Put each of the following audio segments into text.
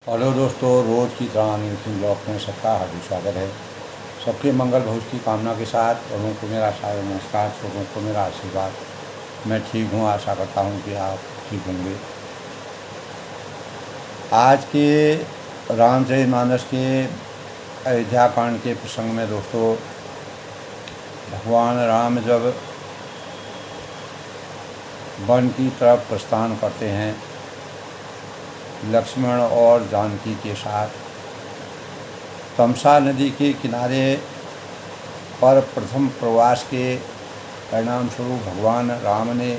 Hello दोस्तों, रोज़ की तरह न्यूज़ ब्लॉग में सबका हार्दिक स्वागत है। सबके मंगल भविष्य की कामना के साथ लोगों को मेरा सादर नमस्कार, लोगों को मेरा आशीर्वाद। मैं ठीक हूँ, आशा करता हूँ कि आप ठीक होंगे। आज के रामचरितमानस के अयोध्या कांड के प्रसंग में दोस्तों, भगवान राम जब वन की तरफ प्रस्थान करते हैं लक्ष्मण और जानकी के साथ, तमसा नदी के किनारे पर प्रथम प्रवास के परिणाम स्वरूप भगवान राम ने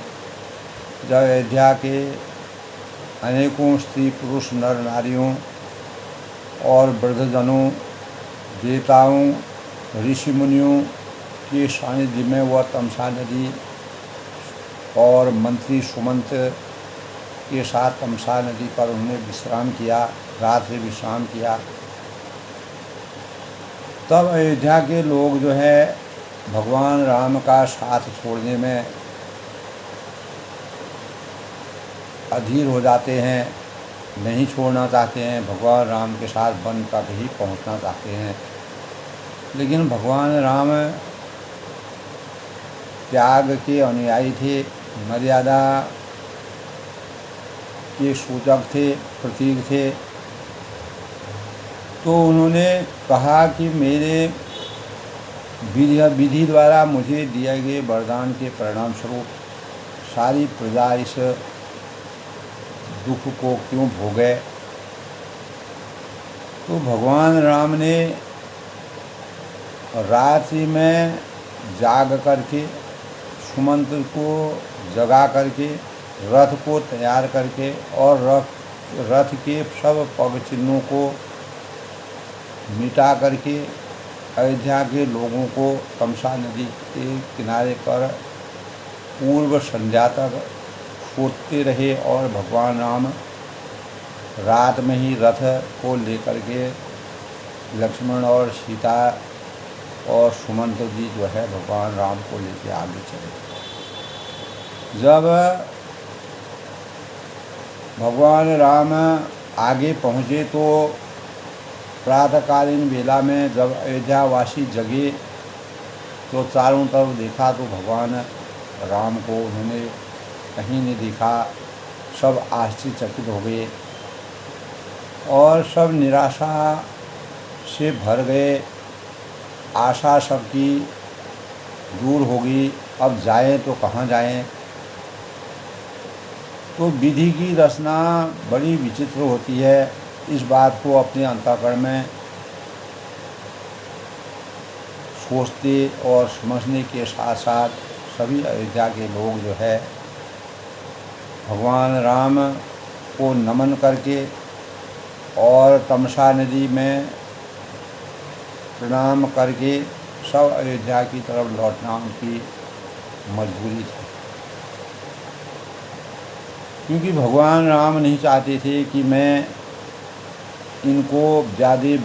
जब अयोध्या के अनेकों स्त्री पुरुष नर नारियों और वृद्धजनों, देवताओं, ऋषि मुनियों के सानिध्य में वह तमसा नदी और मंत्री सुमंत के साथ तमसा नदी पर उन्होंने विश्राम किया, रात्रि विश्राम किया। तब अयोध्या के लोग जो है भगवान राम का साथ छोड़ने में अधीर हो जाते हैं, नहीं छोड़ना चाहते हैं, भगवान राम के साथ वन तक ही पहुंचना चाहते हैं। लेकिन भगवान राम त्याग के अनुयायी थे, मर्यादा के सूचक थे, प्रतीक थे। तो उन्होंने कहा कि मेरे विधि द्वारा मुझे दिए गए वरदान के परिणाम स्वरूप सारी प्रजा इस दुख को क्यों भोगे। तो भगवान राम ने रात्रि में जाग करके सुमंत को जगा करके रथ को तैयार करके और रथ के सब पग चिन्हों को मिटा करके अयोध्या के लोगों को तमसा नदी के किनारे पर पूर्व संध्या तक सोते रहे और भगवान राम रात में ही रथ को लेकर के लक्ष्मण और सीता और सुमंत जी जो है भगवान राम को लेकर आगे चले। जब भगवान राम आगे पहुँचे तो प्रातःकालीन बेला में जब अयोध्यावासी जगे तो चारों तरफ देखा तो भगवान राम को उन्होंने कहीं नहीं देखा। सब आश्चर्यचकित हो गए और सब निराशा से भर गए। आशा सबकी दूर हो गई, अब जाएं तो कहाँ जाएं। तो विधि की रचना बड़ी विचित्र होती है। इस बात को अपने अंतःकरण में सोचते और समझने के साथ साथ सभी अयोध्या के लोग जो है भगवान राम को नमन करके और तमसा नदी में प्रणाम करके सब अयोध्या की तरफ लौटना उनकी मजबूरी थी, क्योंकि भगवान राम नहीं चाहते थे कि मैं इनको ज़्यादा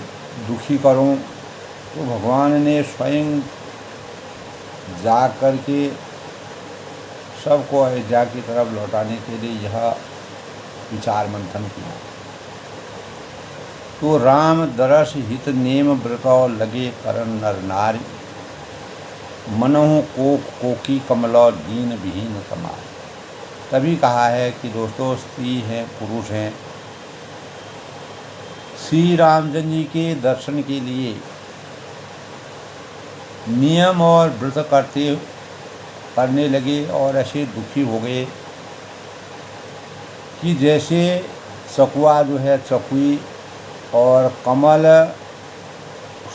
दुखी करूं। तो भगवान ने स्वयं जा कर के सबको अयोध्या की तरफ लौटाने के लिए यह विचार मंथन किया। तो राम दरस हित नेम व्रतौ लगे करन नर नारी, मनहु कोकी कमलौ दीन विहीन कमार। तभी कहा है कि दोस्तों, स्त्री हैं, पुरुष हैं, श्री रामचंद्र जी के दर्शन के लिए नियम और व्रत करने लगे और ऐसे दुखी हो गए कि जैसे चकुआ जो है चकुई और कमल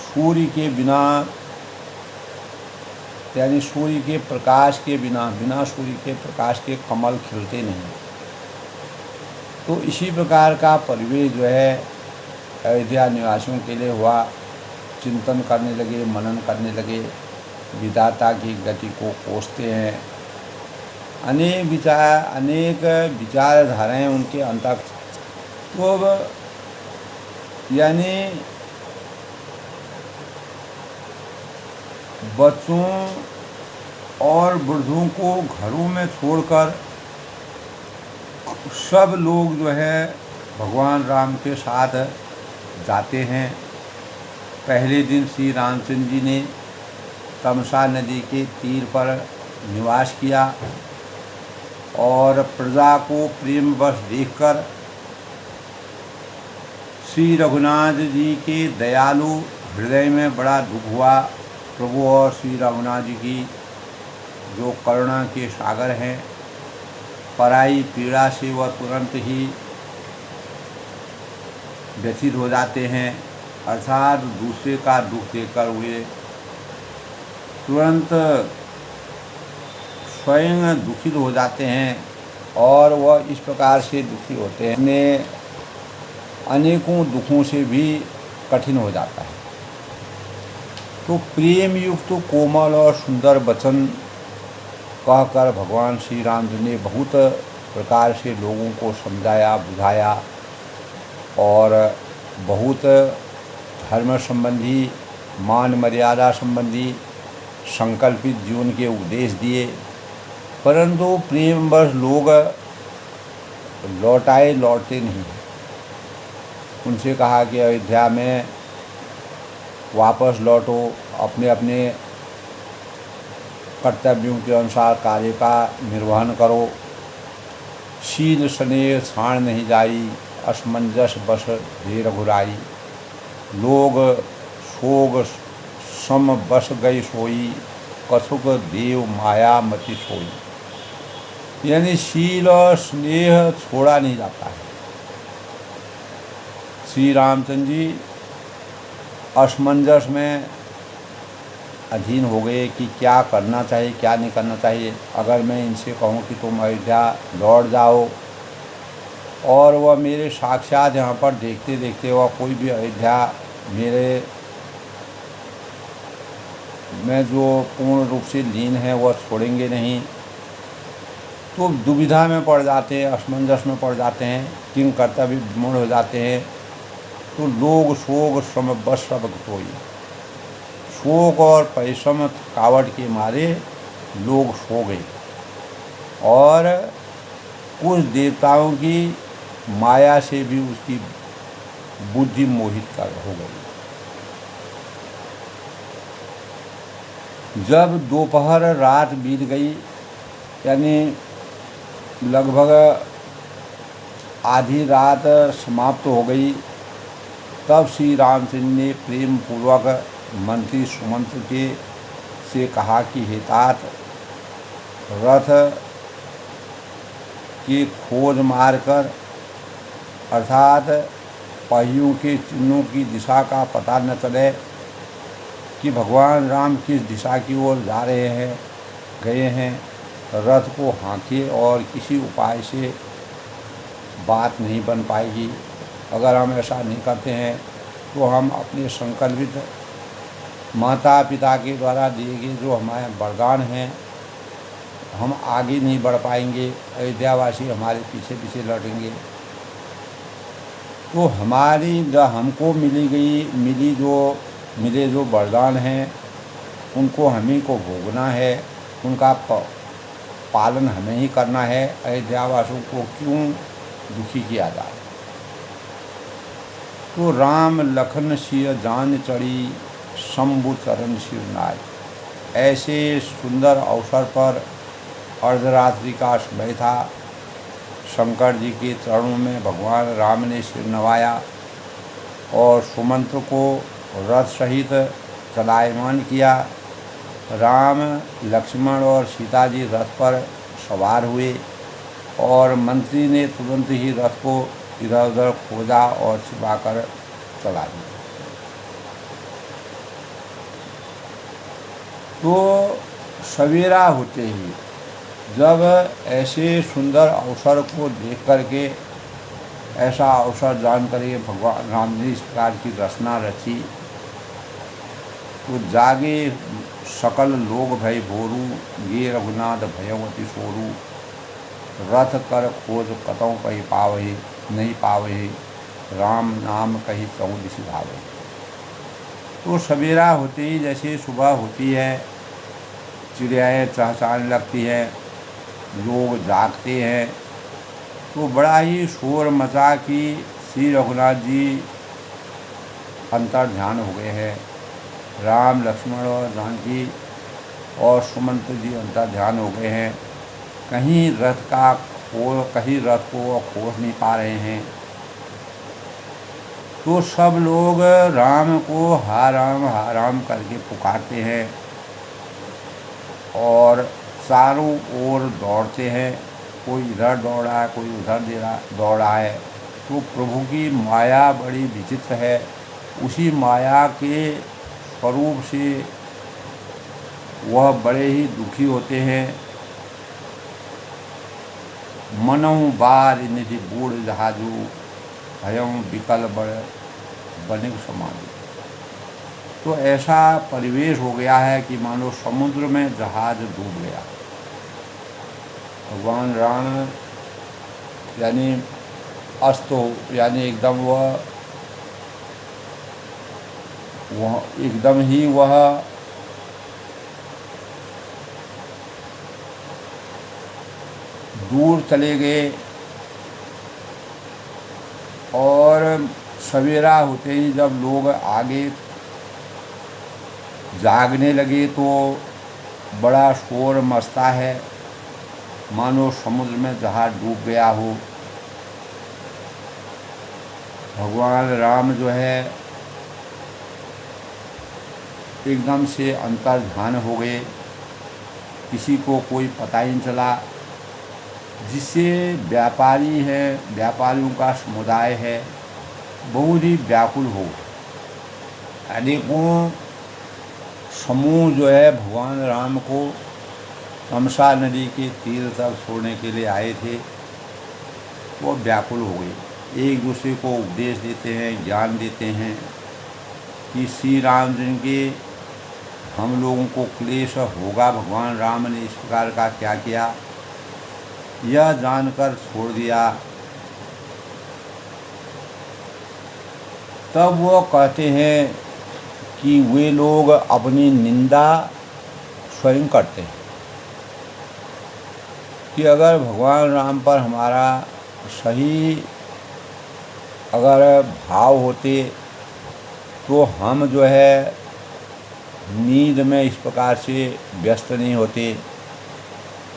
सूर्य के बिना, यानी सूर्य के प्रकाश के बिना सूर्य के प्रकाश के कमल खिलते नहीं। तो इसी प्रकार का परिवेश जो है अयोध्या निवासियों के लिए हुआ। चिंतन करने लगे, मनन करने लगे, विधाता की गति को कोसते हैं। अनेक विचारधाराएं उनके अंतर। तो अब यानी बच्चों और वृद्धों को घरों में छोड़कर सब लोग जो है भगवान राम के साथ जाते हैं। पहले दिन श्री रामचंद्र जी ने तमसा नदी के तीर पर निवास किया और प्रजा को प्रेमवश देखकर श्री रघुनाथ जी के दयालु हृदय में बड़ा दुख हुआ। प्रभु और श्री रघुनाथ जी की जो करुणा के सागर हैं, पराई पीड़ा से वह तुरंत ही व्यथित हो जाते हैं, अर्थात दूसरे का दुख देखकर वे तुरंत स्वयं दुखित हो जाते हैं और वह इस प्रकार से दुखी होते हैं, उन्हें अनेकों दुखों से भी कठिन हो जाता है। तो प्रेम युक्त कोमल और सुंदर वचन कहकर भगवान श्री रामचंद्र ने बहुत प्रकार से लोगों को समझाया, बुझाया और बहुत धर्म संबंधी, मान मर्यादा संबंधी संकल्पित जीवन के उपदेश दिए, परंतु प्रेमवश लोग लौटते नहीं। उनसे कहा कि अयोध्या में वापस लौटो, अपने अपने कर्तव्यों के अनुसार कार्य का निर्वहन करो। शील स्नेह छाण नहीं जाई, असमंजस बस धीर रघुराई। लोग सोग सम बस गई सोई, कथुक देव माया मति सोई। यानी शील और स्नेह छोड़ा नहीं जाता है। श्री रामचंद्र जी असमंजस में अधीन हो गए कि क्या करना चाहिए, क्या नहीं करना चाहिए। अगर मैं इनसे कहूँ कि तुम अयोध्या लौट जाओ और वह मेरे साक्षात यहाँ पर देखते देखते वह कोई भी अयोध्या मेरे में जो पूर्ण रूप से लीन है वह छोड़ेंगे नहीं, तो दुविधा में पड़ जाते हैं, असमंजस में पड़ जाते हैं, किंग कर्तव्य विमूढ़ हो जाते हैं। तो लोग शोक श्रम बस सब कोई, शोक और परिश्रम थकावट के मारे लोग सो गए और कुछ देवताओं की माया से भी उसकी बुद्धि मोहित कर हो गई। जब दोपहर रात बीत गई, यानी लगभग आधी रात समाप्त हो गई, तब श्री रामचंद्र ने प्रेम पूर्वक मंत्री सुमंत्र के से कहा कि हे तात, रथ की खोज मारकर अर्थात पहियों के चिन्हों की दिशा का पता न चले कि भगवान राम किस दिशा की ओर जा रहे हैं, गए हैं। रथ को हाँकिए और किसी उपाय से बात नहीं बन पाएगी। अगर हम ऐसा नहीं करते हैं तो हम अपने संकल्पित माता पिता के द्वारा दिए गए जो हमारे वरदान हैं, हम आगे नहीं बढ़ पाएंगे। अयोध्यावासी हमारे पीछे पीछे लौटेंगे। तो हमारी जो हमको मिले जो वरदान हैं उनको हमें को भोगना है, उनका पालन हमें ही करना है। अयोध्यावासियों को क्यों दुखी किया जाए। तो राम लखन सिय जान चढ़ी, शंभु चरण शिवनाय। ऐसे सुंदर अवसर पर अर्धरात्रि का समय था। शंकर जी के चरणों में भगवान राम ने सिर नवाया और सुमंत्र को रथ सहित चलायमान किया। राम, लक्ष्मण और सीता जी रथ पर सवार हुए और मंत्री ने तुरंत ही रथ को इधर उधर खोजा और छिपाकर चला दिया। तो सवेरा होते ही जब ऐसे सुंदर अवसर को देख करके, ऐसा अवसर जान करके भगवान राम ने इस प्रकार की रचना रची, तो जागे सकल लोग भय भोरू, गे रघुनाथ भयवती सोरू। रथ कर खोज कतौ कही पावही, नहीं पावही, राम नाम कही चौदिस भावही। तो सवेरा होते ही जैसे सुबह होती है, चिड़ियाएँ चहचहाने लगती हैं, लोग जागते हैं, तो बड़ा ही शोर मचा कि श्री रघुनाथ जी अंतर ध्यान हो गए हैं। राम लक्ष्मण और जानकी और सुमंत जी अंतर ध्यान हो गए हैं। कहीं रथ को वो खोज नहीं पा रहे हैं। तो सब लोग राम को हा राम करके पुकारते हैं और चारों ओर दौड़ते हैं। कोई इधर दौड़ रहा है, कोई उधर दौड़ रहा है। तो प्रभु की माया बड़ी विचित्र है। उसी माया के स्वरूप से वह बड़े ही दुखी होते हैं। मनऊ बार निधि बूढ़ जहाजू भयं विकल बनिक समाधि। तो ऐसा परिवेश हो गया है कि मानो समुद्र में जहाज डूब गया। भगवान राम यानी अस्त हो, यानी एकदम वह एकदम ही वह दूर चले गए। और सवेरा होते ही जब लोग आगे जागने लगे तो बड़ा शोर मचता है, मानो समुद्र में जहाज डूब गया हो। भगवान राम जो है एकदम से अंतर ध्यान हो गए, किसी को कोई पता ही नहीं चला। जिससे व्यापारी है, व्यापारियों का समुदाय है, बहुत ही व्याकुल हो। अनेकों समूह जो है भगवान राम को तमसा नदी के तीर तक छोड़ने के लिए आए थे, वो व्याकुल हो गए। एक दूसरे को उपदेश देते हैं, ज्ञान देते हैं कि श्री राम जी के हम लोगों को क्लेश होगा, भगवान राम ने इस प्रकार का क्या किया, यह जानकर छोड़ दिया। तब वो कहते हैं कि वे लोग अपनी निंदा स्वयं करते हैं कि अगर भगवान राम पर हमारा सही अगर भाव होते तो हम जो है नींद में इस प्रकार से व्यस्त नहीं होते।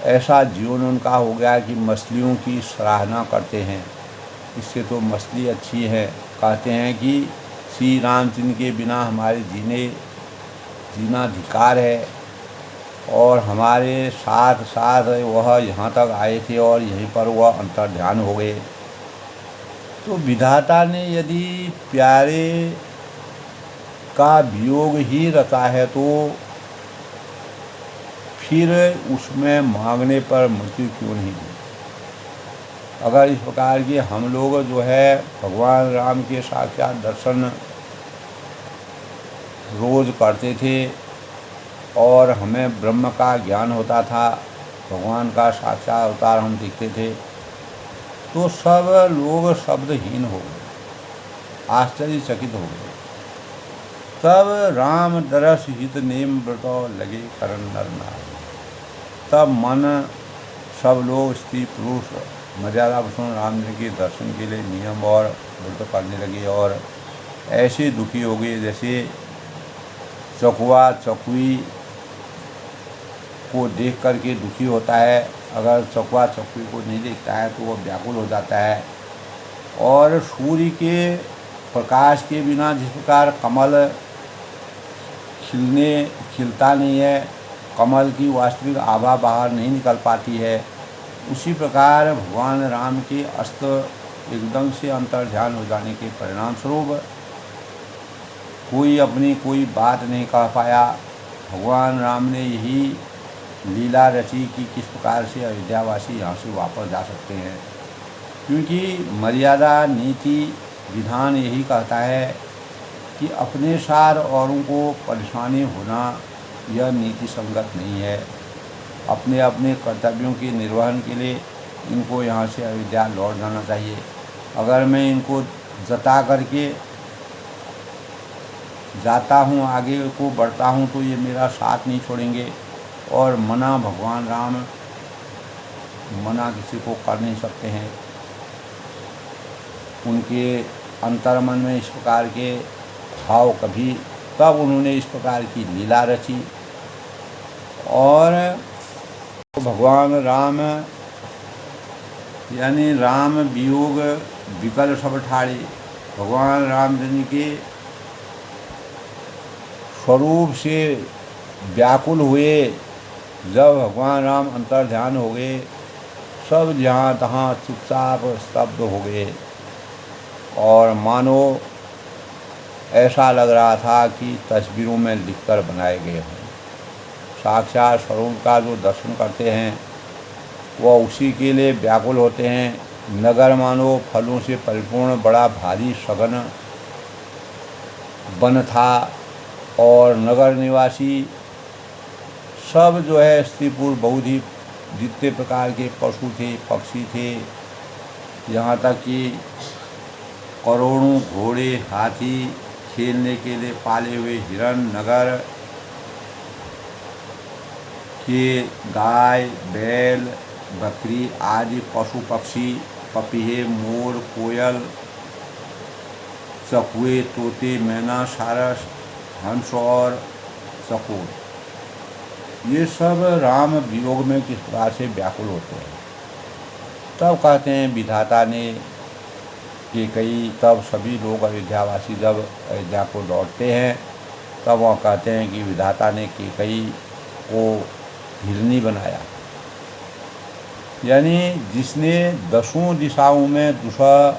ऐसा जीवन उनका हो गया कि मछलियों की सराहना करते हैं, इससे तो मछली अच्छी है। कहते हैं कि श्री रामचंद्र के बिना हमारे जीना धिक्कार है। और हमारे साथ साथ वह यहाँ तक आए थे और यहीं पर वह अंतर ध्यान हो गए। तो विधाता ने यदि प्यारे का वियोग ही रचा है तो फिर उसमें मांगने पर मृत्यु क्यों नहीं दी। अगर इस प्रकार के हम लोग जो है भगवान राम के साक्षात दर्शन रोज़ करते थे और हमें ब्रह्म का ज्ञान होता था, भगवान का साक्षात अवतार हम देखते थे, तो सब लोग शब्दहीन हो गए, आश्चर्यचकित हो गए। तब राम दरस हित नेम व्रतो लगे करन नर नारी। तब मन सब लोग स्त्री पुरुष मर्यादा पुरुषों राम जी के दर्शन के लिए नियम और व्रत करने लगे और ऐसे दुखी हो गए जैसे चकुआ चकुई को देख करके दुखी होता है। अगर चकुआ चकुई को नहीं देखता है तो वह व्याकुल हो जाता है। और सूर्य के प्रकाश के बिना जिस प्रकार कमल खिलता नहीं है, कमल की वास्तविक आभा बाहर नहीं निकल पाती है, उसी प्रकार भगवान राम के अस्त एकदम से अंतर ध्यान हो जाने के परिणाम स्वरूप कोई अपनी कोई बात नहीं कह पाया। भगवान राम ने यही लीला रची कि किस प्रकार से अयोध्यावासी यहाँ से वापस जा सकते हैं, क्योंकि मर्यादा नीति विधान यही कहता है कि अपने साथ औरों को परेशानी होना यह नीति संगत नहीं है। अपने अपने कर्तव्यों के निर्वहन के लिए इनको यहाँ से अयोध्या लौट जाना चाहिए। अगर मैं इनको जता करके जाता हूँ, आगे को बढ़ता हूँ, तो ये मेरा साथ नहीं छोड़ेंगे। और मना भगवान राम मना किसी को कर नहीं सकते हैं। उनके अंतर्मन में इस प्रकार के भाव कभी, तब उन्होंने इस प्रकार की लीला रची। और भगवान राम यानी राम वियोग विकल सब ठाड़े, भगवान रामचंद्र के स्वरूप से व्याकुल हुए। जब भगवान राम अंतर ध्यान हो गए, सब जहाँ तहाँ चुपचाप स्तब्ध हो गए और मानो ऐसा लग रहा था कि तस्वीरों में लिखकर बनाए गए हों। साक्षात स्वरूप का जो दर्शन करते हैं वह उसी के लिए व्याकुल होते हैं। नगर मानो फलों से परिपूर्ण बड़ा भारी सघन वन था और नगर निवासी सब जो है स्त्री पुरुष बहुत ही जितने प्रकार के पशु थे, पक्षी थे, यहाँ तक कि करोड़ों घोड़े, हाथी, खेलने के लिए पाले हुए हिरण, नगर के गाय, बैल, बकरी आदि पशु पक्षी, पपीहे, मोर, कोयल, चकवे, तोते, मैना, सारस, हंस और चकोर, ये सब राम वियोग में किस प्रकार से व्याकुल होते हैं। तब कहते हैं विधाता ने कि कई, तब सभी लोग अयोध्यावासी जब अयोध्या को लौटते हैं तब वह कहते हैं कि विधाता ने केकई को हिरनी बनाया, यानी जिसने 10 दिशाओं में दुसह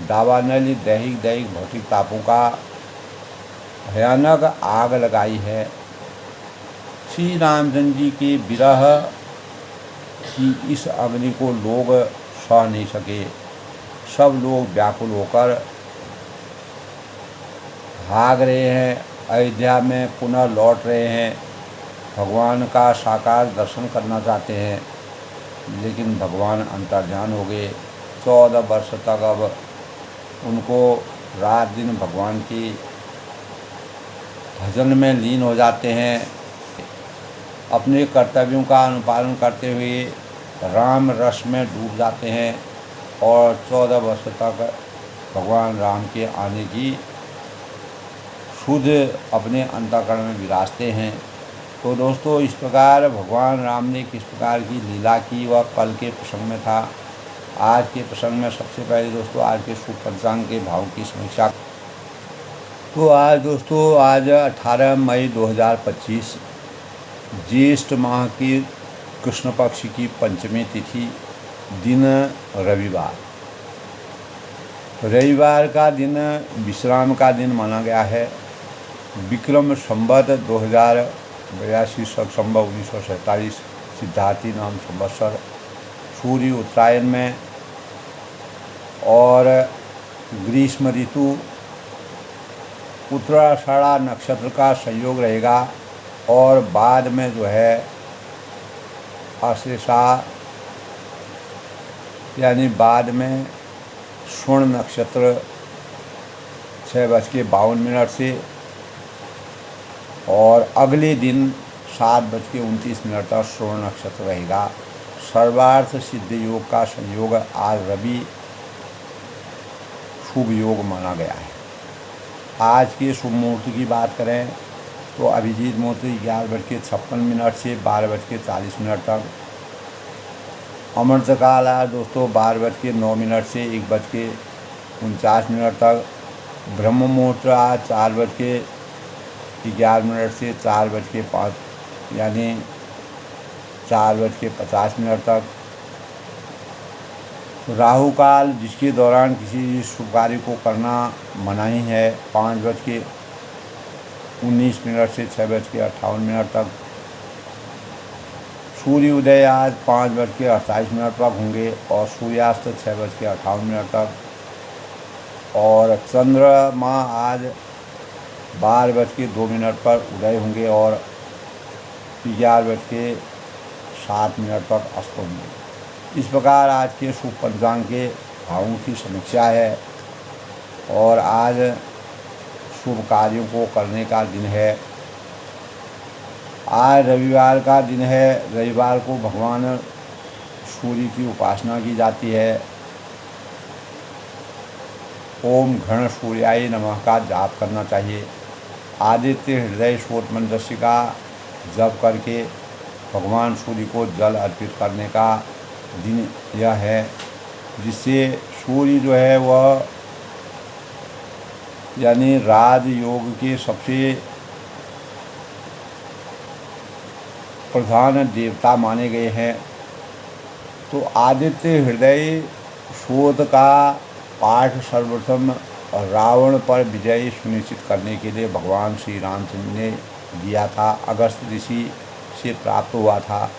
दावानल दैहिक दैहिक भौतिक तापों का भयानक आग लगाई है। श्री रामचंद्र जी के विरह की इस अग्नि को लोग सह नहीं सके। सब लोग व्याकुल होकर भाग रहे हैं, अयोध्या में पुनः लौट रहे हैं, भगवान का साकार दर्शन करना चाहते हैं, लेकिन भगवान अंतर्ध्यान हो गए। 14 वर्ष तक अब उनको रात दिन भगवान की भजन में लीन हो जाते हैं। अपने कर्तव्यों का अनुपालन करते हुए राम रस में डूब जाते हैं और 14 वर्ष तक भगवान राम के आने की शुद्ध अपने अंतःकरण में विराजते हैं। तो दोस्तों, इस प्रकार भगवान राम ने किस प्रकार की लीला की वह कल के प्रसंग में था। आज के प्रसंग में सबसे पहले दोस्तों आज के शुभ पंचांग के भाव की समीक्षा। तो आज दोस्तों, आज 18 मई 2025 ज्येष्ठ माह की कृष्ण पक्ष की पंचमी तिथि, दिन रविवार। रविवार का दिन विश्राम का दिन माना गया है। विक्रम संवत 2082 संवत 1947 सिद्धार्थी नाम संवत्सर, सूर्य उत्तरायण में और ग्रीष्म ऋतु उत्तराषाढ़ा नक्षत्र का संयोग रहेगा और बाद में जो है अश्लेषा यानी बाद में स्वर्ण नक्षत्र 6:52 से और अगले दिन 7:29 तक स्वर्ण नक्षत्र रहेगा। सर्वार्थ सिद्ध योग का संयोग आज रवि शुभ योग माना गया है। आज के शुभ मुहूर्त की बात करें तो अभिजीत मुहूर्त 11:56 से 12:40 तक। अमृत काल है दोस्तों 12:09 से 1:49 तक। ब्रह्म मुहूर्त आज 4:11 से 4:05 यानी 4:50 तक। राहु काल जिसके दौरान किसी शुभ कार्य को करना मनाही है 5:19 से 6:58 तक। सूर्य उदय आज 5:28 तक होंगे और सूर्यास्त 6:58 तक। और चंद्रमा आज 12:02 पर उदय होंगे और 11:07 तक अस्त होंगे। इस प्रकार आज के शुभ पंचांग के भावों की समीक्षा है और आज शुभ कार्यों को करने का दिन है। आज रविवार का दिन है। रविवार को भगवान सूर्य की उपासना की जाती है। ओम घृण सूर्याय नमः का जाप करना चाहिए। आदित्य हृदय स्रोत मंत्र का जप करके भगवान सूर्य को जल अर्पित करने का दिन यह है, जिससे सूर्य जो है वह यानी राजयोग के सबसे प्रधान देवता माने गए हैं। तो आदित्य हृदय शोध का पाठ सर्वप्रथम रावण पर विजय सुनिश्चित करने के लिए भगवान श्री रामचंद्र ने दिया था, अगस्त ऋषि से प्राप्त हुआ था।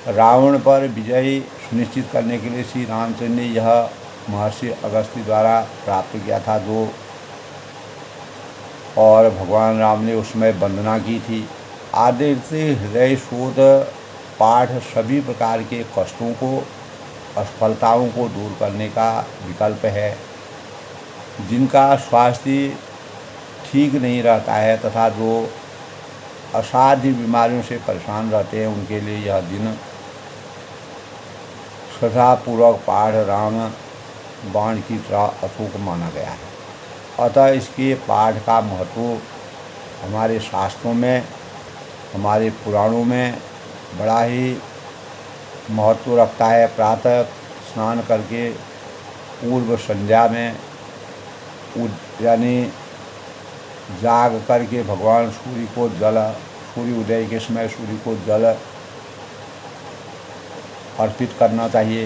रावण पर विजय सुनिश्चित करने के लिए श्री रामचंद्र ने यह महर्षि अगस्त्य द्वारा प्राप्त किया था और भगवान राम ने उसमें वंदना की थी। आदित्य हृदय शोध पाठ सभी प्रकार के कष्टों को, असफलताओं को दूर करने का विकल्प है। जिनका स्वास्थ्य ठीक नहीं रहता है तथा जो असाध्य बीमारियों से परेशान रहते हैं, उनके लिए यह दिन श्रद्धापूर्वक पाठ राम बाण की तरह अचूक माना गया है। अतः इसके पाठ का महत्व हमारे शास्त्रों में, हमारे पुराणों में बड़ा ही महत्व रखता है। प्रातः स्नान करके पूर्व संध्या में यानी जाग करके भगवान सूर्य को सूर्य उदय के समय सूर्य को जल अर्पित करना चाहिए,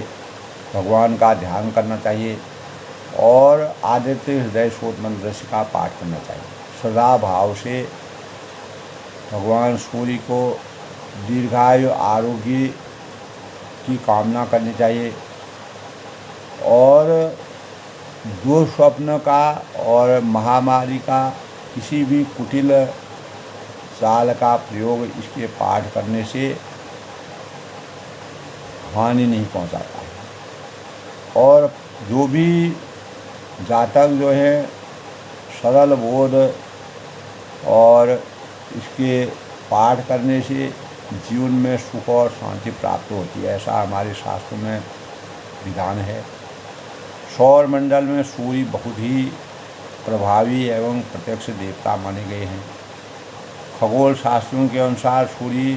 भगवान का ध्यान करना चाहिए और आदित्य हृदय स्रोत मंत्र का पाठ करना चाहिए। सदा भाव से भगवान सूर्य को दीर्घायु आरोग्य की कामना करनी चाहिए और जो स्वप्न का और महामारी का किसी भी कुटिल चाल का प्रयोग इसके पाठ करने से हानि नहीं पहुंचाता है। और जो भी जातक जो है सरल बोध और इसके पाठ करने से जीवन में सुख और शांति प्राप्त होती है, ऐसा हमारे शास्त्रों में विधान है। सौर मंडल में सूर्य बहुत ही प्रभावी एवं प्रत्यक्ष देवता माने गए हैं। खगोल शास्त्रों के अनुसार सूर्य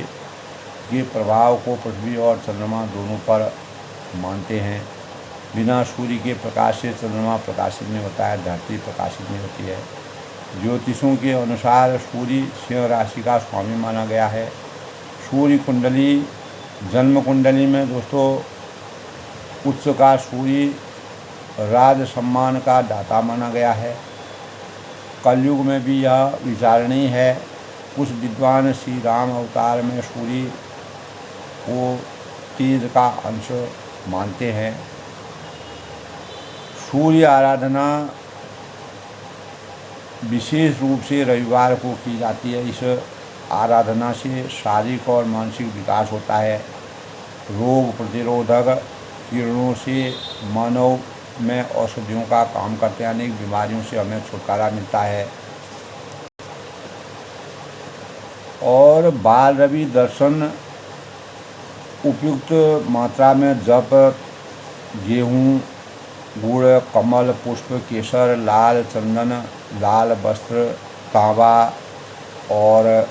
के प्रभाव को पृथ्वी और चंद्रमा दोनों पर मानते हैं। बिना सूर्य के प्रकाश से चंद्रमा प्रकाशित नहीं होता है, धरती प्रकाशित नहीं होती है। ज्योतिषों के अनुसार सूर्य सिंह राशि का स्वामी माना गया है। सूर्य कुंडली, जन्म कुंडली में दोस्तों उच्च का सूर्य राज सम्मान का दाता माना गया है। कलयुग में भी यह विचारणीय है। कुछ विद्वान श्री राम अवतार में सूर्य को तेज का अंश मानते हैं। सूर्य आराधना विशेष रूप से रविवार को की जाती है। इस आराधना से शारीरिक और मानसिक विकास होता है। रोग प्रतिरोधक किरणों से मानव में औषधियों का काम करते हैं। अनेक बीमारियों से हमें छुटकारा मिलता है। और बाल रवि दर्शन उपयुक्त मात्रा में जप, गेहूँ, गुड़, कमल पुष्प, केसर, लाल चंदन, लाल वस्त्र, तांबा और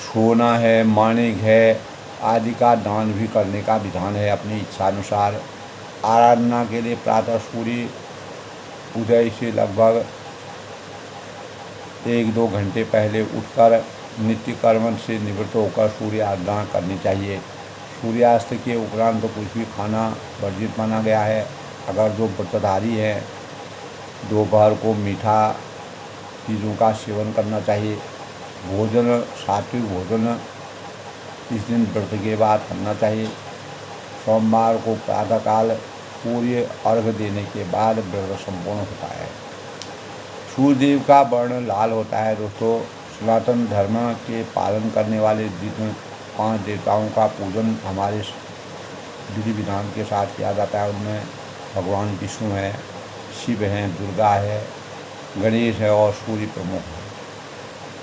सोना है, माणिक है आदि का दान भी करने का विधान है अपनी इच्छानुसार। आराधना के लिए प्रातः सूर्य उदय से लगभग 1-2 घंटे पहले उठकर नित्य कर्म से निवृत्त होकर सूर्य आराधना करनी चाहिए। सूर्यास्त के उपरांत तो कुछ भी खाना वर्जित माना गया है। अगर जो व्रतधारी है दोपहर को मीठा चीज़ों का सेवन करना चाहिए। भोजन, सात्विक भोजन इस दिन व्रत के बाद करना चाहिए। सोमवार को प्रातःकाल सूर्य अर्घ देने के बाद व्रत संपूर्ण होता है। सूर्यदेव का वर्ण लाल होता है। दोस्तों सनातन धर्म के पालन करने वाले दिन 5 देवताओं का पूजन हमारे विधि विधान के साथ किया जाता है। उनमें भगवान विष्णु है, शिव हैं, दुर्गा है, गणेश है और सूर्य प्रमुख है।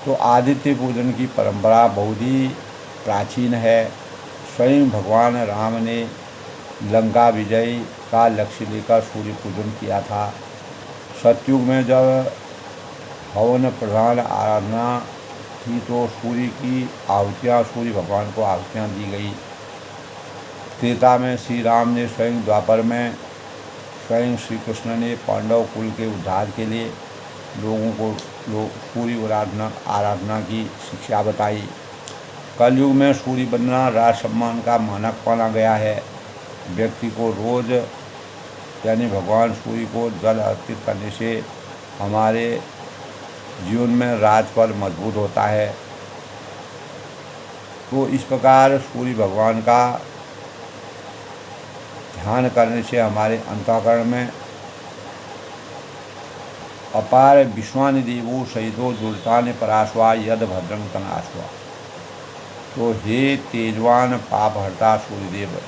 तो आदित्य पूजन की परंपरा बहुत ही प्राचीन है। स्वयं भगवान राम ने लंका विजय का लक्ष्य लेकर सूर्य पूजन किया था। सतयुग में जब हवन प्रधान आराधना थी तो सूर्य की आहुतियाँ सूर्य भगवान को आहुतियाँ दी गई। त्रेता में श्री राम ने स्वयं, द्वापर में स्वयं श्री कृष्ण ने पांडव कुल के उद्धार के लिए लोगों को सूर्य आराधना की शिक्षा बताई। कलयुग में सूर्य वंदना राज सम्मान का मानक माना गया है। व्यक्ति को रोज यानी भगवान सूर्य को जल अर्पित करने से हमारे जीवन में राजफल मजबूत होता है। तो इस प्रकार सूर्य भगवान का ध्यान करने से हमारे अंतःकरण में अपार विश्वानि देवो सहितो दुर्तानि पराश्वा यद भद्रं तनाश्वा। तो हे तेजवान पाप हरता सूर्यदेव,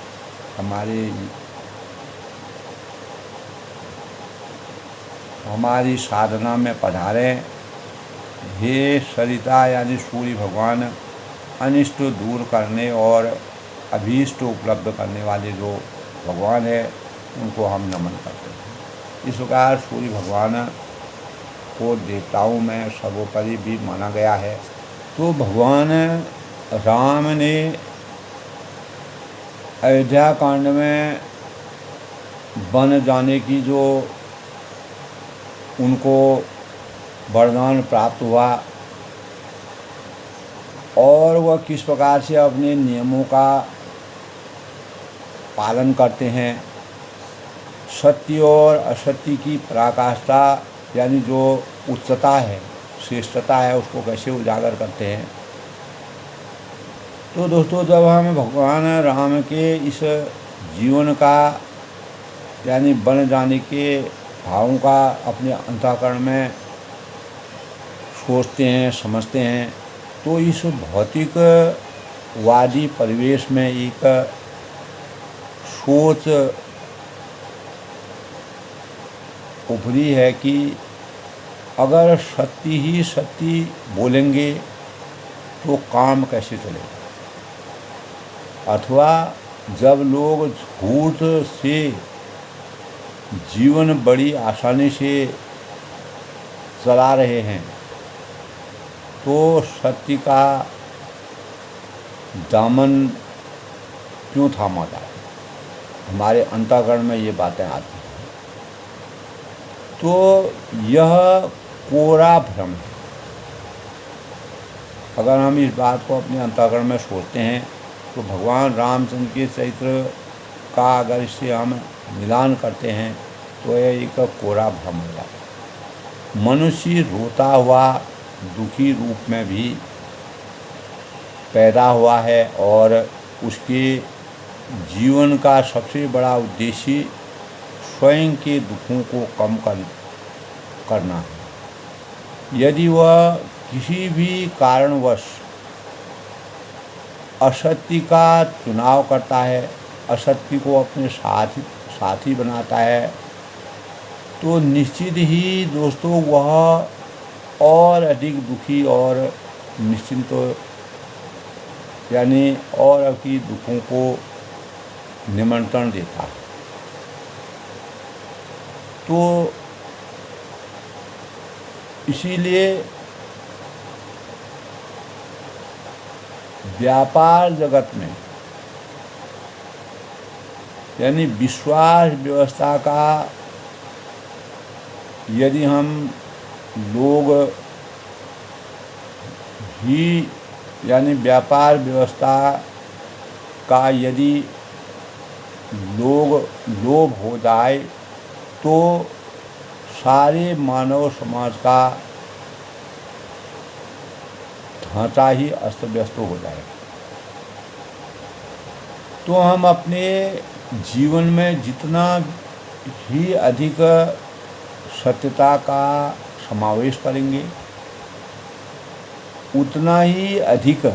हमारी साधना में पधारें। हे सरिता यानी सूर्य भगवान, अनिष्ट दूर करने और अभीष्ट उपलब्ध करने वाले जो भगवान है उनको हम नमन करते हैं। इस प्रकार सूर्य भगवान को देवताओं में सर्वोपरि भी माना गया है। तो भगवान राम ने अयोध्या कांड में वन जाने की जो उनको वरदान प्राप्त हुआ और वह किस प्रकार से अपने नियमों का पालन करते हैं, सत्य और असत्य की पराकाष्ठा यानी जो उच्चता है, श्रेष्ठता है, उसको कैसे उजागर करते हैं। तो दोस्तों, जब हम भगवान राम के इस जीवन का यानी बन जाने के भावों का अपने अंतःकरण में सोचते हैं, समझते हैं, तो इस भौतिकवादी परिवेश में एक सोच उभरी है कि अगर सत्य ही सत्य बोलेंगे तो काम कैसे चलेगा, अथवा जब लोग झूठ से जीवन बड़ी आसानी से चला रहे हैं तो सत्य का दामन क्यों थामा जाए। हमारे अंतःकरण में ये बातें आती हैं। तो यह कोरा भ्रम है। अगर हम इस बात को अपने अंतःकरण में सोचते हैं तो भगवान रामचंद्र के चरित्र का अगर इससे हम मिलान करते हैं तो यह एक कोरा भ्रम हो जाता है। मनुष्य रोता हुआ दुखी रूप में भी पैदा हुआ है और उसके जीवन का सबसे बड़ा उद्देश्य स्वयं के दुखों को कम करना है। यदि वह किसी भी कारणवश असत्य का चुनाव करता है, असत्य को अपने साथी बनाता है, तो निश्चित ही दोस्तों वह और अधिक दुखी और निश्चिंत यानी और अधिक दुखों को निमंत्रण देता है। तो इसीलिए व्यापार जगत में यानी विश्वास व्यवस्था का यदि हम लोग ही यानी व्यापार व्यवस्था का यदि लोभ हो जाए तो सारे मानव समाज का ढांचा ही अस्त व्यस्त हो जाएगा। तो हम अपने जीवन में जितना ही अधिक सत्यता का समावेश करेंगे उतना ही अधिक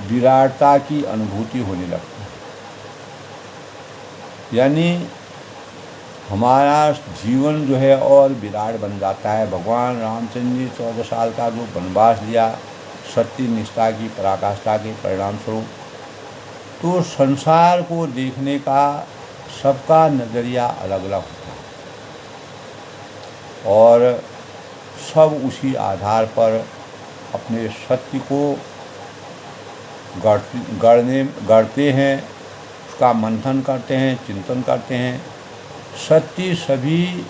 विराटता की अनुभूति होने लगती है। यानी हमारा जीवन जो है और विराट बन जाता है। भगवान रामचंद्र जी 14 साल का जो वनवास लिया सत्य निष्ठा की पराकाष्ठा के परिणाम स्वरूप, तो संसार को देखने का सबका नज़रिया अलग अलग होता है और सब उसी आधार पर अपने सत्य को गढ़ते हैं, उसका मंथन करते हैं, चिंतन करते हैं। सत्य सभी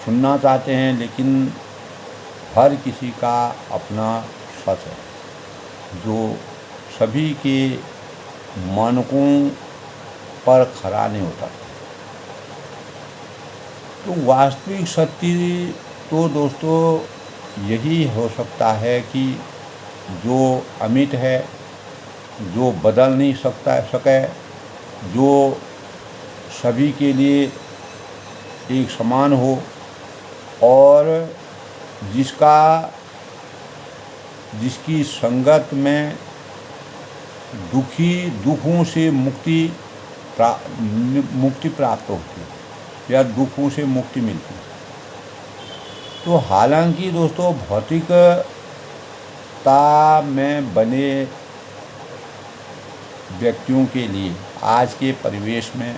सुनना चाहते हैं, लेकिन हर किसी का अपना सच है जो सभी के मानकों पर खरा नहीं होता। तो वास्तविक सत्य तो दोस्तों यही हो सकता है कि जो अमिट है, जो बदल नहीं सके, जो सभी के लिए एक समान हो और जिसकी संगत में दुखों से मुक्ति प्राप्त होती है या दुखों से मुक्ति मिलती है। तो हालांकि दोस्तों भौतिकता में बने व्यक्तियों के लिए आज के परिवेश में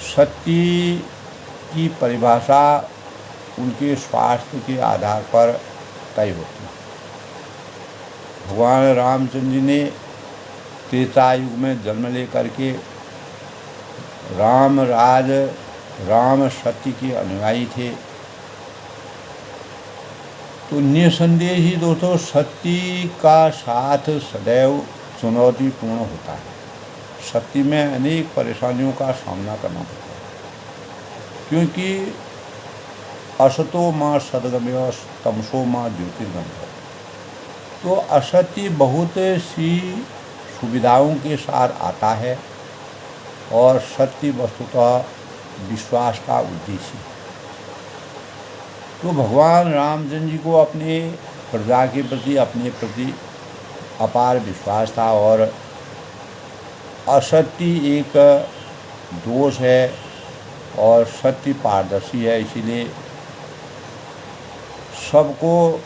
सत्य की परिभाषा उनके स्वास्थ्य के आधार पर तय होती है। भगवान रामचंद्र जी ने त्रेता युग में जन्म लेकर के राम सत्य के अनुयायी थे। तो निसंदेह ही दोस्तों सत्य का साथ सदैव चुनौतीपूर्ण होता है। सत्य में अनेक परेशानियों का सामना करना पड़ता है, क्योंकि असतो माँ सद्गमय तमसो माँ ज्योतिर्गमय। तो असत्य बहुत सी सुविधाओं के साथ आता है और सत्य वस्तुतः विश्वास का उद्देश्य है। तो भगवान रामचंद्र जी को अपने प्रजा के प्रति अपने प्रति अपार विश्वास था और असत्य एक दोष है और सत्य पारदर्शी है, इसीलिए सबको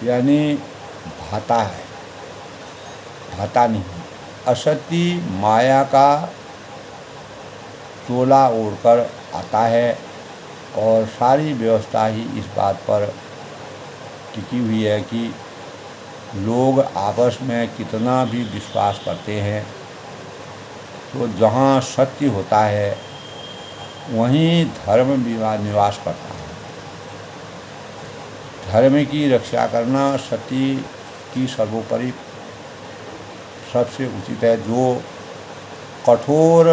यानी भाता नहीं। असत्य माया का चोला ओढ़कर आता है और सारी व्यवस्था ही इस बात पर टिकी हुई है कि लोग आपस में कितना भी विश्वास करते हैं, तो जहाँ सत्य होता है वहीं धर्म निवास करता है। धर्म की रक्षा करना सत्य की सर्वोपरि सबसे उचित है। जो कठोर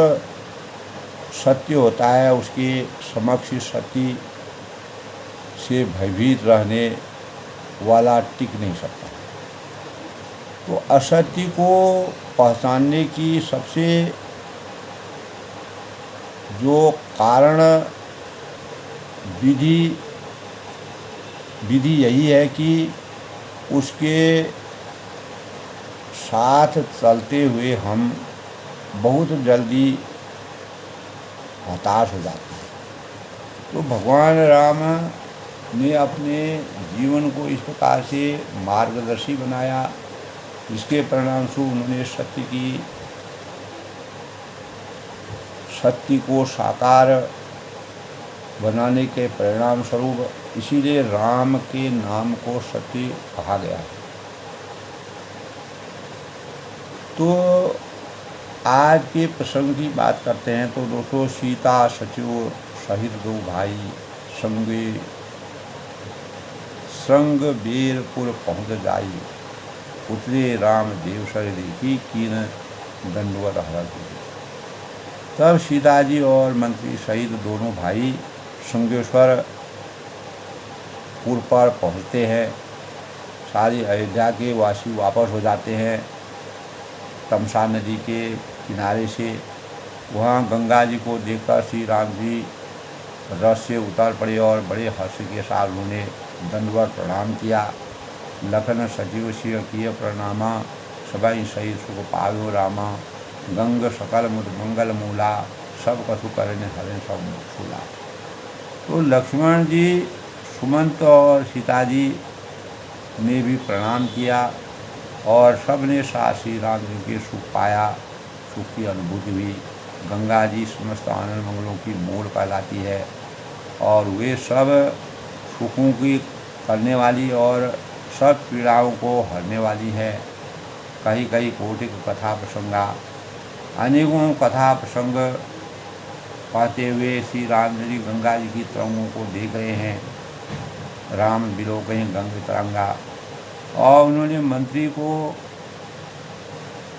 सत्य होता है उसके समक्ष सत्य से भयभीत रहने वाला टिक नहीं सकता। तो असत्य को पहचानने की सबसे जो कारण विधि यही है कि उसके साथ चलते हुए हम बहुत जल्दी हताश हो जाते हैं। तो भगवान राम ने अपने जीवन को इस प्रकार से मार्गदर्शी बनाया, जिसके परिणाम स्वरूप उन्होंने सत्य को साकार बनाने के परिणाम स्वरूप, इसीलिए राम के नाम को सत्य कहा गया है। तो आज के प्रसंग की बात करते हैं तो दोस्तों सीता सचिव सहित दो भाई संग बेरपुर पहुँच जाई, उतरे राम देव सर देखी कीन दंडवत हरत। तब सीता जी और मंत्री सहित दोनों भाई संगेश्वर पुर पर पहुँचते हैं। सारी अयोध्या के वासी वापस हो जाते हैं तमसा नदी के किनारे से। वहाँ गंगा जी को देखकर श्री राम जी रथ से उतर पड़े और बड़े हर्ष के साथ उन्होंने दंडवत प्रणाम किया। लखन सचिव शिव किए प्रणामा, सबाई सही सुख पायो रामा। गंग सकल मुद मंगल मूला, सब कछु करने हरे सब छूला। तो लक्ष्मण जी, सुमंत और सीता जी ने भी प्रणाम किया और सब ने साथ श्री राम जी के सुख पाया, सुख की अनुभूति हुई। गंगा जी समस्त आनंद मंगलों की मूल कहलाती है और वे सब सुखों की करने वाली और सब पीड़ाओं को हरने वाली है। कहीं कहीं कोटि कथा प्रसंगा, अनेकों कथा प्रसंग कहते हुए श्री राम जी गंगा जी की तरंगों को देख रहे हैं। राम बिलोकहि गंग तरंगा। और उन्होंने मंत्री को,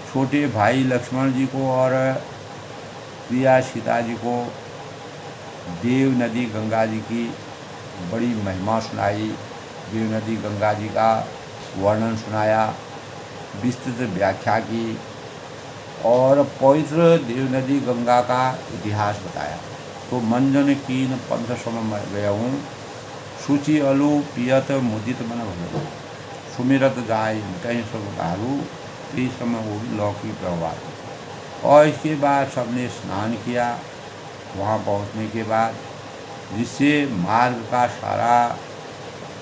छोटे भाई लक्ष्मण जी को और प्रिया सीता जी को देव नदी गंगा जी की बड़ी महिमा सुनाई। देव नदी गंगा जी का वर्णन सुनाया, विस्तृत व्याख्या की और पवित्र देव नदी गंगा का इतिहास बताया। तो मंजन कीन पंथ सम गयऊँ, सूचि अलु पियत मुदित मन भलो, सुमिरत जाय कहीं सब दारू, इस समय वो लौकी प्रभाव। और इसके बाद सबने स्नान किया वहाँ पहुँचने के बाद, जिससे मार्ग का सारा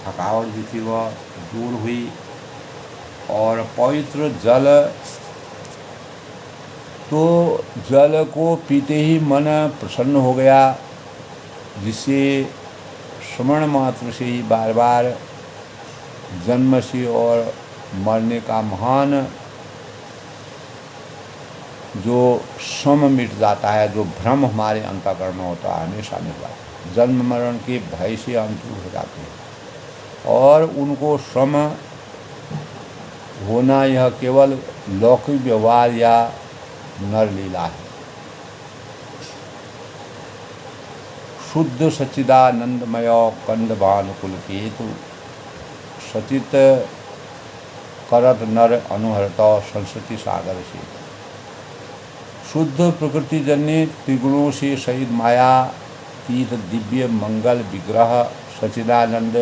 थकावट भी थी वह दूर हुई। और पवित्र जल, तो जल को पीते ही मन प्रसन्न हो गया, जिससे श्रवण मात्र से ही बार बार जन्म से और मरने का महान जो श्रम मिट जाता है, जो भ्रम हमारे अंतःकरण में होता है हमेशा मिटता है। जन्म मरण के भय से हम दूर हो जाते हैं और उनको श्रम होना यह केवल लौकिक व्यवहार या नर लीला है। शुद्ध सच्चिदानंदमय कंद भानुकुल केतु, सचित करत नर अनुहरत संस्कृति सागर से। शुद्ध प्रकृति जन्य त्रिगुणों से सहित माया तीत दिव्य मंगल विग्रह सच्चिदानंद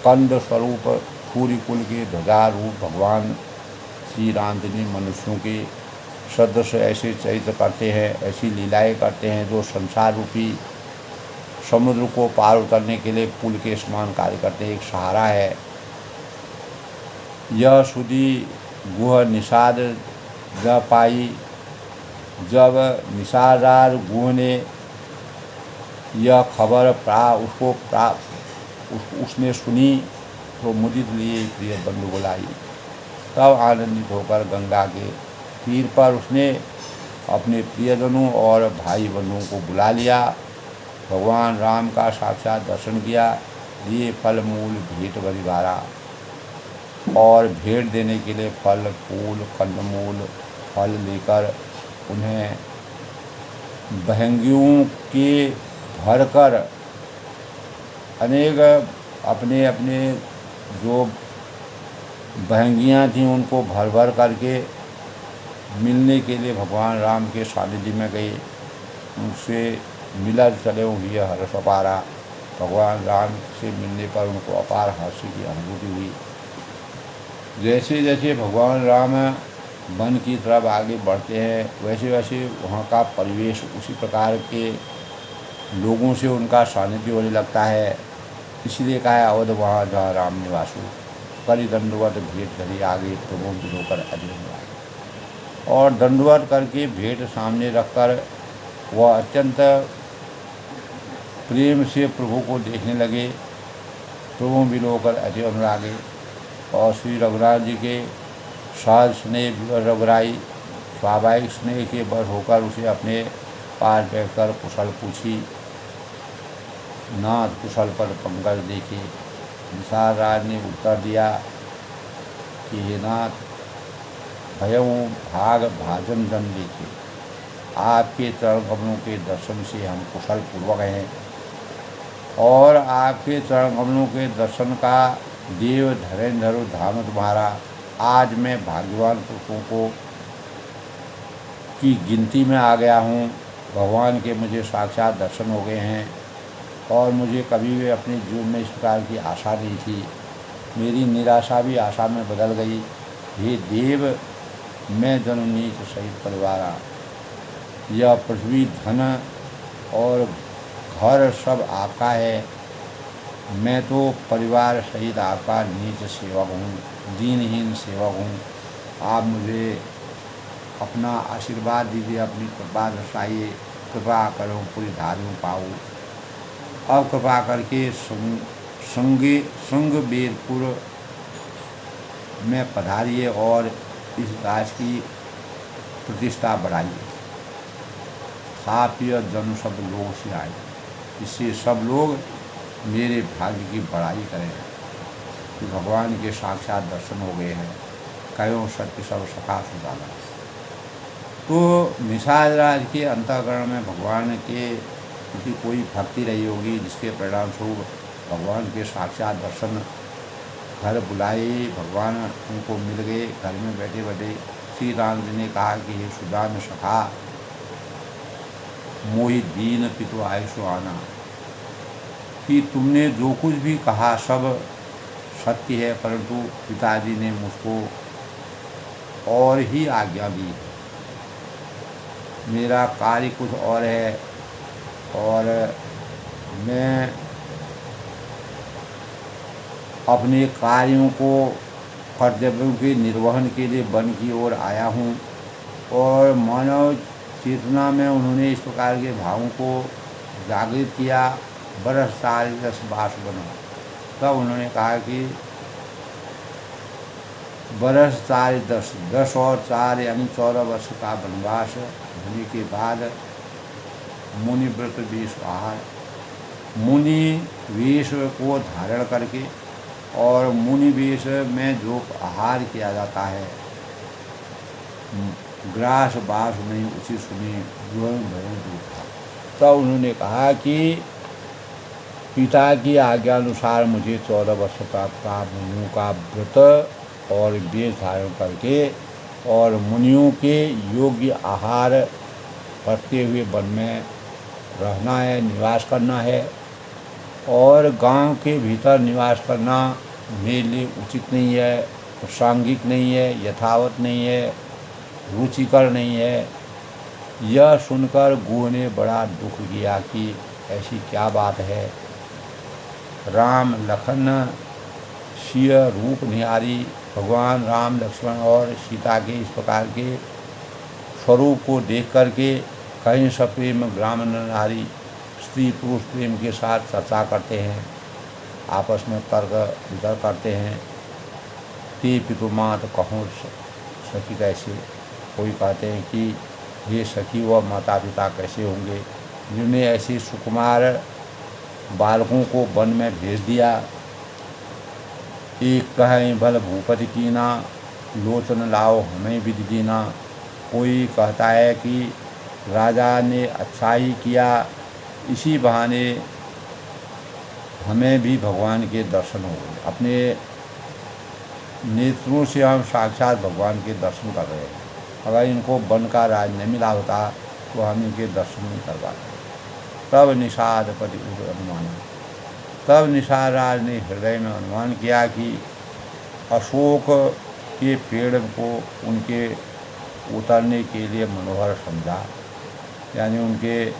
कंद स्वरूप सूर्य कुल के ध्वजा रूप भगवान श्री राम जी मनुष्यों के सदृश ऐसे चरित्र करते हैं, ऐसी लीलाएं करते हैं जो संसार रूपी समुद्र को पार उतरने के लिए पुल के समान कार्य करते हैं, एक सहारा है। यह सुधी गुह निषाद ज पाई, जब निषादार गुह ने यह खबर उसने सुनी तो मुदित लिए प्रिय बंधु बुलाई। तब आनंदित होकर गंगा के तीर पर उसने अपने प्रियजनों और भाई बंधुओं को बुला लिया। भगवान राम का साक्षात दर्शन किया, लिए फल मूल भेंट बलिवारा। और भेंट देने के लिए फल फूल कंदमूल फल लेकर उन्हें बहंगियों के भरकर अनेक अपने अपने जो बहंगियाँ थीं उनको भर भर करके मिलने के लिए भगवान राम के सानिध्य में गए। उनसे मिला चले हुए हर्ष अपारा। भगवान राम से मिलने पर उनको अपार हर्ष की अनुभूति हुई। जैसे जैसे भगवान राम वन की तरफ आगे बढ़ते हैं, वैसे वैसे वहाँ का परिवेश उसी प्रकार के लोगों से उनका सानिध्य होने लगता है। इसलिए कहा है अवध वहाँ जहाँ राम निवासु, करी दंडवत भेंट धरी आगे प्रभु बिलोकर अजय। और दंडवत करके भेंट सामने रखकर वह अत्यंत प्रेम से प्रभु को देखने लगे। प्रभु बिलोकर अजय अनुरागे। और श्री रघुनाथ जी के सहज स्नेह रघुराई स्वाभाविक स्नेह के बस होकर उसे अपने पास बैठकर कुशल पूछी। नाथ कुशल पर पंकज देखे। निषाद राज ने उत्तर दिया कि हे नाथ, भयऊ भाग भाजन जन देखे। आपके चरण कमलों के दर्शन से हम कुशल पूर्वक हैं और आपके चरण कमलों के दर्शन का देव धरेंद्र धाम तुम्हारा। आज मैं भाग्यवान पुरुषों को की गिनती में आ गया हूँ। भगवान के मुझे साक्षात दर्शन हो गए हैं और मुझे कभी भी अपने जीवन में इस प्रकार की आशा नहीं थी। मेरी निराशा भी आशा में बदल गई। हे देव, मैं जननीत सहित परिवारा, यह पृथ्वी धन और घर सब आपका है। मैं तो परिवार सहित आपका नीच सेवक हूँ, दीनहीन सेवक हूँ। आप मुझे अपना आशीर्वाद दीजिए, अपनी कृपा दर्शाइए, कृपा करो पूरी धार्मिक पाऊँ। अब कृपा करके श्रृंगवेरपुर में पधारिए और इस राज की प्रतिष्ठा बढ़ाइए। खा पिय जन सब लोग से आए, इससे सब लोग मेरे भाग्य की बड़ाई करें कि भगवान के साक्षात दर्शन हो गए हैं। कहो सत्य सब सखा सुधारा। तो निषाद राज के अंतःकरण में भगवान के प्रति कोई भक्ति रही होगी, जिसके परिणाम स्वरूप भगवान के साक्षात दर्शन घर बुलाए, भगवान उनको मिल गए घर में बैठे बैठे। श्री राम जी ने कहा कि हे सुदान सखा, मोहि दीन पितु आय सो आना, कि तुमने जो कुछ भी कहा सब सत्य है, परंतु पिताजी ने मुझको और ही आज्ञा दी है। मेरा कार्य कुछ और है और मैं अपने कार्यों को कर्तव्यों के निर्वहन के लिए वन की ओर आया हूँ। और मानव चेतना में उन्होंने इस प्रकार के भावों को जागृत किया। बरस साल 10 बास बनो, तब उन्होंने कहा कि बरस साल 10 और 4 यानी 14 वर्ष का वनवास होने के बाद मुनि व्रत वेश आहार, मुनि वेश को धारण करके और मुनि वेश में जो आहार किया जाता है, ग्रास बास नहीं उसी सुनी भजन दूथा। तब उन्होंने कहा कि पिता की आज्ञा अनुसार मुझे 14 वर्ष का मुनियों का व्रत और वेश धारण करके और मुनियों के योग्य आहार करते हुए वन में रहना है, निवास करना है। और गांव के भीतर निवास करना मेरे लिए उचित नहीं है, प्रासंगिक नहीं है, यथावत नहीं है, रुचिकर नहीं है। यह सुनकर गुह ने बड़ा दुख किया कि ऐसी क्या बात है। राम लखन सिय रूप निहारी, भगवान राम लक्ष्मण और सीता के इस प्रकार के स्वरूप को देख करके कहीं सप्रेम ग्राम नारी स्त्री पुरुष प्रेम के साथ चर्चा करते हैं, आपस में तर्क वितर्क करते हैं। ते पितुमात कहो सखी कैसे, कोई कहते हैं कि ये सखी व माता पिता कैसे होंगे जिन्हें ऐसे सुकुमार बालकों को वन में भेज दिया। एक कहें भल भूपति कीना, लोचन लाओ हमें विधि दीना। कोई कहता है कि राजा ने अच्छा ही किया, इसी बहाने हमें भी भगवान के दर्शन हो गए। अपने नेत्रों से हम साक्षात भगवान के दर्शन कर रहे हैं। अगर इनको वन का राज नहीं मिला होता तो हम इनके दर्शन नहीं कर पाते। तब निषाद पति अनुमान, तब निषाद राज ने हृदय में अनुमान किया कि अशोक के पेड़ को उनके उतरने के लिए मनोहर समझा, यानी उनके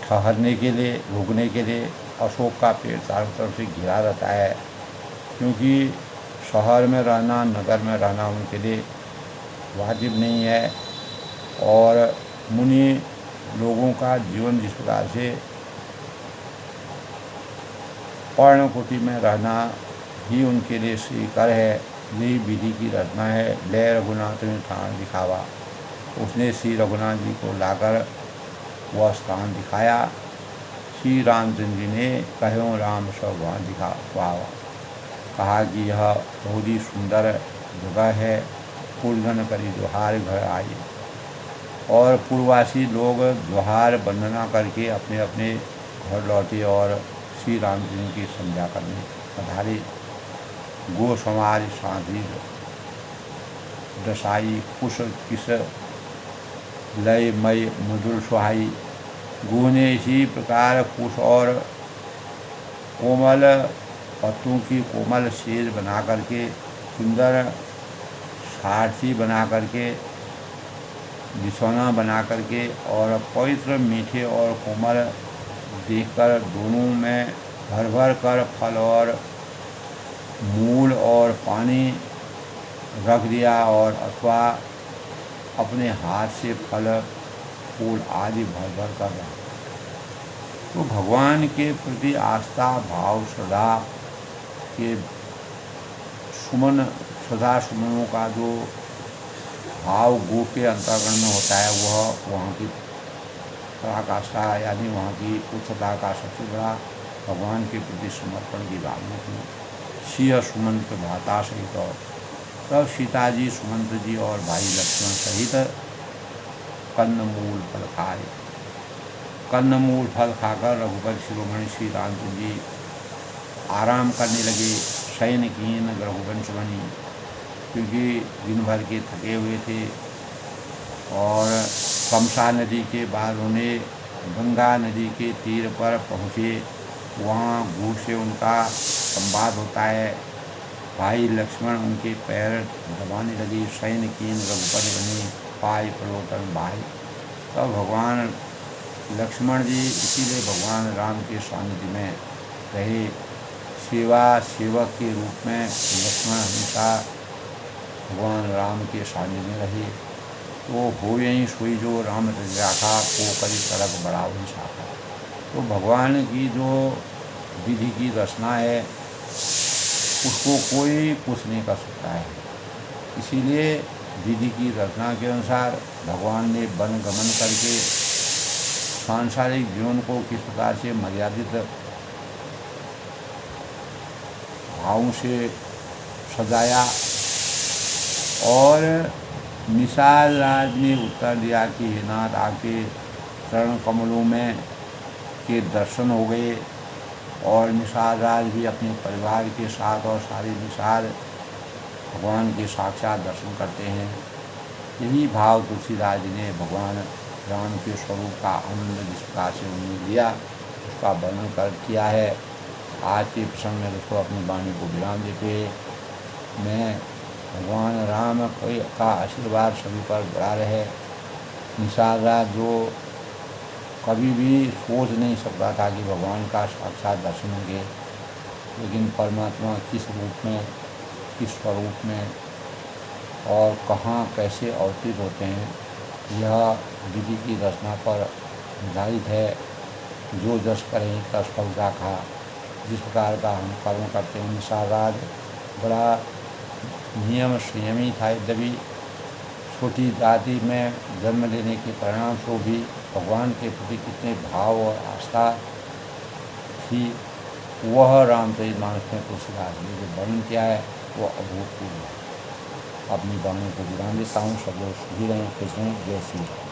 ठहरने के लिए, रुकने के लिए अशोक का पेड़ चारों तरफ से घिरा रहता है, क्योंकि शहर में रहना, नगर में रहना उनके लिए वाजिब नहीं है। और मुनि लोगों का जीवन जिस प्रकार से पर्णकुटी में रहना ही उनके लिए स्वीकार है, यही विधि की रचना है। लय रघुनाथ ने ठान दिखावा, उसने श्री रघुनाथ जी को लाकर वह स्थान दिखाया। श्री रामचंद्र जी ने कहो राम सब वहाँ दिखा पावा, कहा कि यह बहुत ही सुंदर जगह है। कुलगन करी जोहार घर आई, और पूर्ववासी लोग जोहार वंदना करके अपने अपने घर लौटे और श्री रामचंद्र की संध्या करने पधारे। गो समाज साधी दशाई कुश किस लय मय मधुर सुहाई। गुह ने इसी प्रकार कुश और कोमल पत्तों की कोमल सेज बना करके, सुंदर सारथी बना करके, बिछौना बना करके और पवित्र मीठे और कोमल देखकर दोनों में भर भर कर फल और मूल और पानी रख दिया, और अथवा अपने हाथ से फल फूल आदि भर भर कर रखा। तो भगवान के प्रति आस्था भाव श्रद्धा के सुमन, श्रद्धा सुमनों का जो भाव गो के अंतर्गण में होता है, वह वहाँ की पराकाष्ठा यानी वहाँ की उच्चता का सबसे बड़ा भगवान के प्रति समर्पण की भावना थी। सिंह सुमंत भ्राता सहित, और तब सीता जी, सुमंत जी और भाई लक्ष्मण सहित कंदमूल फल खाए। कंदमूल फल खाकर रघुपति शिरोमणि श्री रामचंद्र जी आराम करने लगे। शयन कीन रघुवंश बनी, क्योंकि दिन भर के थके हुए थे। और तमसा नदी के बाद उन्हें गंगा नदी के तीर पर पहुँचे। वहाँ घूर से उनका संवाद होता है। भाई लक्ष्मण उनके पैर दबाने लगे। शयन कीन रघुपति बने, पाय प्रलोतन भाई। तब भगवान लक्ष्मण जी इसीलिए भगवान राम के सानिध्य में रहे। सेवा सेवक के रूप में लक्ष्मण हमेशा भगवान राम के सानिध्य में रहे। तो हो यही सोई जो राम राखा, को करी सड़क बड़ा वही शाखा। तो भगवान की जो विधि की रचना है, उसको कोई कुछ नहीं कर सकता है। इसीलिए विधि की रचना के अनुसार भगवान ने वन गमन करके सांसारिक जीवन को किस प्रकार से मर्यादित भावों से सजाया। और निषाद राज ने उत्तर दिया कि हे नाथ, आपके चरण कमलों में के दर्शन हो गए। और निषाद राज भी अपने परिवार के साथ और सारे निषाद भगवान के साक्षात दर्शन करते हैं। यही भाव तुलसीदास जी ने भगवान राम के स्वरूप का आनंद जिस प्रकार से उन्होंने लिया, उसका वर्णन कर किया है। आज के प्रसंग में दोस्तों अपनी वाणी को विराम देते मैं भगवान राम का आशीर्वाद सभी पर बड़ा रहे। निषाद राज जो कभी भी सोच नहीं सकता था कि भगवान का साक्षात दर्शन होंगे, लेकिन परमात्मा किस रूप में, किस स्वरूप में और कहाँ कैसे अवतरित होते हैं, यह विधि की रचना पर निर्धारित है। जो जस करें तस फल राखा। जिस प्रकार का हम कर्म करते हैं। निषाद राज बड़ा नियम संयमी था। यद्यपि छोटी जाति में जन्म लेने के परिणाम से भी भगवान के प्रति कितने भाव और आस्था थी, वह रामचरितमानस में तुलसीदास ने जो वर्णन किया है वो अभूतपूर्व है। अपनी वाणी को विराम देता हूँ। सब लोग सुखी रहें, खुश रहें। जय श्री राम।